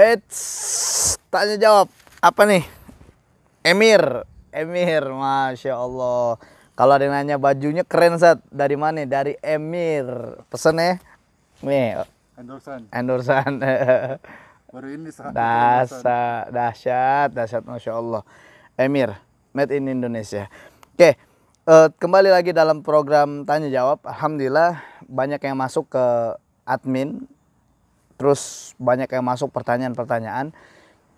Eits, tanya jawab. Apa nih? Emir. Emir, Masya Allah. Kalau ada yang nanya bajunya keren, Sat. Dari mana? Dari Emir. Pesen ya. Nih, endorsan. Baru ini saat Dahsyat, Masya Allah. Emir, made in Indonesia. Oke, kembali lagi dalam program tanya jawab. Alhamdulillah banyak yang masuk ke admin. Terus banyak yang masuk pertanyaan-pertanyaan.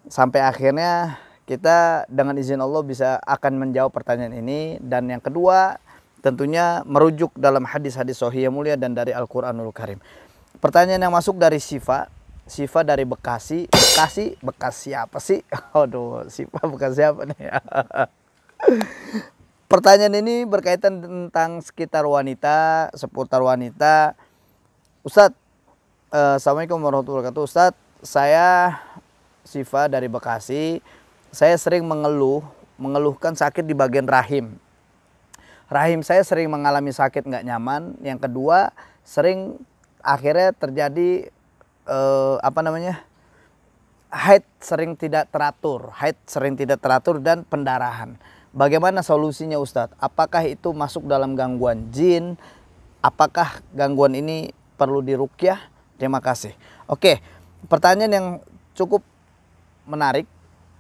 Sampai akhirnya kita dengan izin Allah bisa akan menjawab pertanyaan ini. Dan yang kedua tentunya merujuk dalam hadis-hadis sahih yang mulia dan dari Al-Quranul Karim. Pertanyaan yang masuk dari Siva dari Bekasi. Bekasi apa sih? Aduh, Siva Bekasi apa nih? Pertanyaan ini berkaitan tentang sekitar wanita, seputar wanita. Ustadz, Assalamualaikum warahmatullahi wabarakatuh. Ustadz, saya Siva dari Bekasi. Saya sering mengeluhkan sakit di bagian rahim. Rahim saya sering mengalami sakit nggak nyaman. Yang kedua, sering akhirnya terjadi haid sering tidak teratur dan pendarahan. Bagaimana solusinya Ustadz? Apakah itu masuk dalam gangguan jin? Apakah gangguan ini perlu diruqyah? Terima kasih. Oke, pertanyaan yang cukup menarik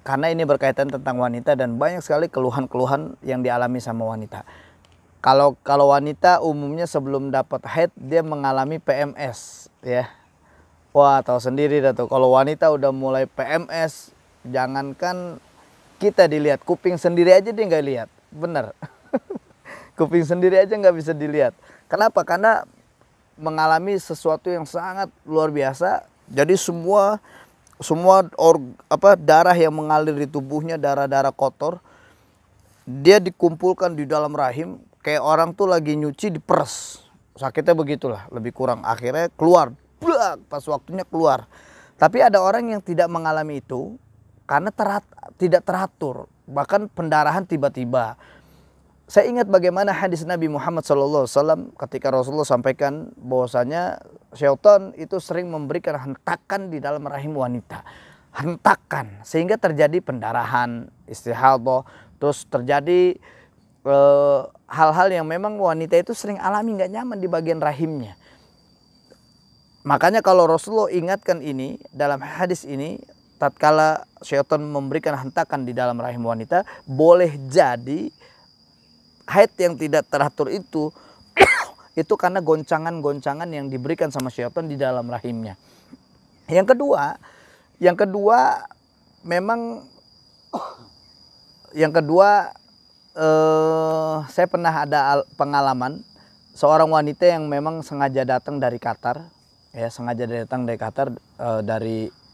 karena ini berkaitan tentang wanita dan banyak sekali keluhan-keluhan yang dialami sama wanita. Kalau wanita umumnya sebelum dapat haid dia mengalami PMS, ya. Wah, tahu sendiri dah tuh. Kalau wanita udah mulai PMS, jangankan kita dilihat, kuping sendiri aja dia nggak lihat, bener. Kuping sendiri aja nggak bisa dilihat. Kenapa? Karena mengalami sesuatu yang sangat luar biasa. Jadi semua darah yang mengalir di tubuhnya, darah-darah kotor, dia dikumpulkan di dalam rahim kayak orang tuh lagi nyuci diperes. Sakitnya begitulah, lebih kurang. Akhirnya keluar, pas waktunya keluar. Tapi ada orang yang tidak mengalami itu karena tidak teratur, bahkan pendarahan tiba-tiba. Saya ingat bagaimana hadis Nabi Muhammad SAW ketika Rasulullah sampaikan bahwasanya syaitan itu sering memberikan hentakan di dalam rahim wanita. Hentakan sehingga terjadi pendarahan, istihadah, terus terjadi hal-hal yang memang wanita itu sering alami nggak nyaman di bagian rahimnya. Makanya kalau Rasulullah ingatkan ini dalam hadis ini, tatkala syaitan memberikan hentakan di dalam rahim wanita, boleh jadi haid yang tidak teratur itu karena goncangan-goncangan yang diberikan sama syaitan di dalam rahimnya. Yang kedua saya pernah ada pengalaman seorang wanita yang memang sengaja datang dari Qatar,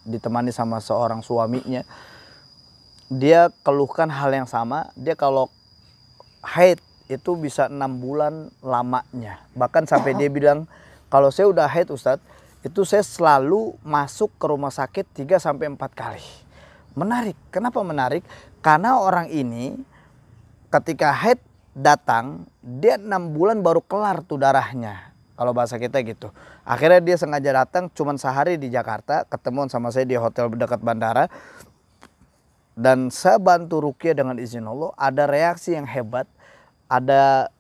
ditemani sama seorang suaminya. Dia keluhkan hal yang sama. Dia kalau haid itu bisa 6 bulan lamanya. Bahkan sampai dia bilang, kalau saya udah haid Ustadz, itu saya selalu masuk ke rumah sakit 3-4 kali. Menarik. Kenapa menarik? Karena orang ini ketika haid datang, dia 6 bulan baru kelar tuh darahnya. Kalau bahasa kita gitu. Akhirnya dia sengaja datang cuman sehari di Jakarta, ketemuan sama saya di hotel dekat bandara. Dan saya bantu ruqyah dengan izin Allah. Ada reaksi yang hebat. Ada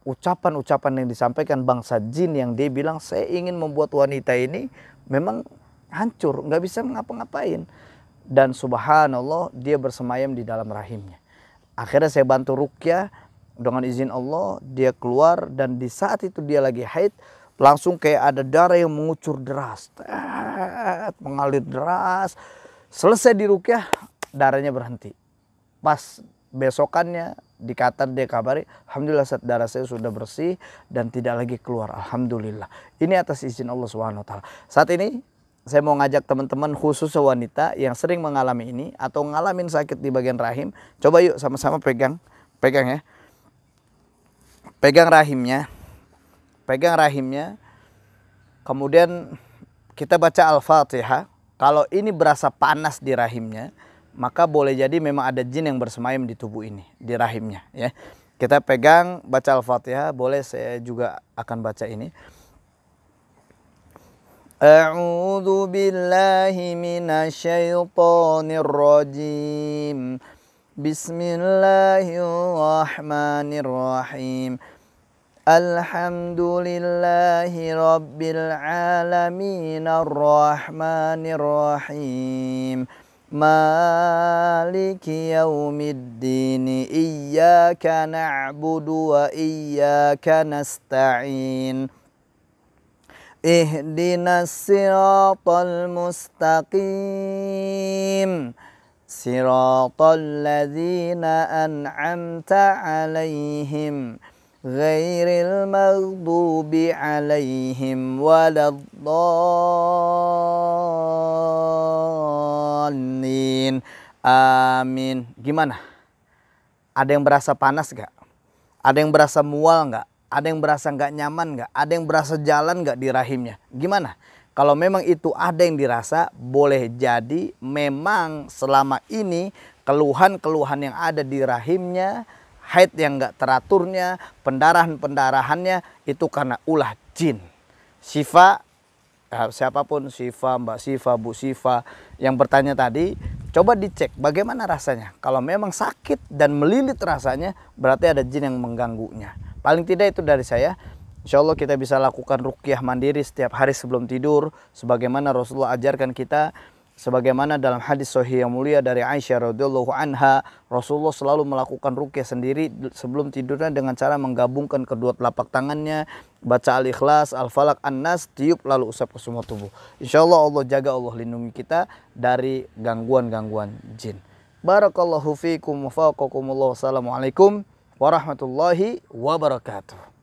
ucapan-ucapan yang disampaikan bangsa jin yang dia bilang, saya ingin membuat wanita ini memang hancur, nggak bisa ngapa-ngapain. Dan subhanallah dia bersemayam di dalam rahimnya. Akhirnya saya bantu ruqyah dengan izin Allah, dia keluar dan di saat itu dia lagi haid, langsung kayak ada darah yang mengucur deras, mengalir deras. Selesai di ruqyah, darahnya berhenti. Pas besokannya di Qatar dia kabari, alhamdulillah darah saya sudah bersih dan tidak lagi keluar. Alhamdulillah. Ini atas izin Allah SWT. Saat ini saya mau ngajak teman-teman khusus wanita yang sering mengalami ini atau ngalamin sakit di bagian rahim. Coba yuk sama-sama pegang ya. Pegang rahimnya. Kemudian kita baca Al-Fatihah. Kalau ini berasa panas di rahimnya, maka boleh jadi memang ada jin yang bersemayam di tubuh ini, di rahimnya, ya. Kita pegang, baca Al-Fatihah, boleh saya juga akan baca ini. A'udzu billahi minasyaitonir rajim. Bismillahirrahmanirrahim. Alhamdulillahi rabbil alamin arrahmanir rahim. Maliki yaumiddin. Iyyaka na'budu wa iyyaka nasta'in. Ihdinas siratal mustaqim. Siratal ladzina an'amta 'alaihim ghairil maghdubi 'alaihim waladdallin. Amin. Gimana? Ada yang berasa panas gak? Ada yang berasa mual gak? Ada yang berasa nggak nyaman nggak? Ada yang berasa jalan nggak di rahimnya? Gimana? Kalau memang itu ada yang dirasa, boleh jadi memang selama ini keluhan-keluhan yang ada di rahimnya, haid yang nggak teraturnya, pendarahan-pendarahannya itu karena ulah jin. Syifa, siapapun Syifa, Mbak Syifa, Bu Syifa yang bertanya tadi, coba dicek bagaimana rasanya. Kalau memang sakit dan melilit rasanya, berarti ada jin yang mengganggunya. Paling tidak itu dari saya. Insya Allah kita bisa lakukan ruqyah mandiri setiap hari sebelum tidur. Sebagaimana Rasulullah ajarkan kita. Sebagaimana dalam hadis sahih yang mulia dari Aisyah radhiyallahu anha. Rasulullah selalu melakukan ruqyah sendiri sebelum tidurnya dengan cara menggabungkan kedua telapak tangannya. Baca Al-Ikhlas, Al-Falaq, An-Nas, tiup lalu usap ke semua tubuh. Insya Allah Allah jaga, Allah lindungi kita dari gangguan-gangguan jin. Barakallahu fiikum wa faqakumullah. Wassalamualaikum warahmatullahi wabarakatuh.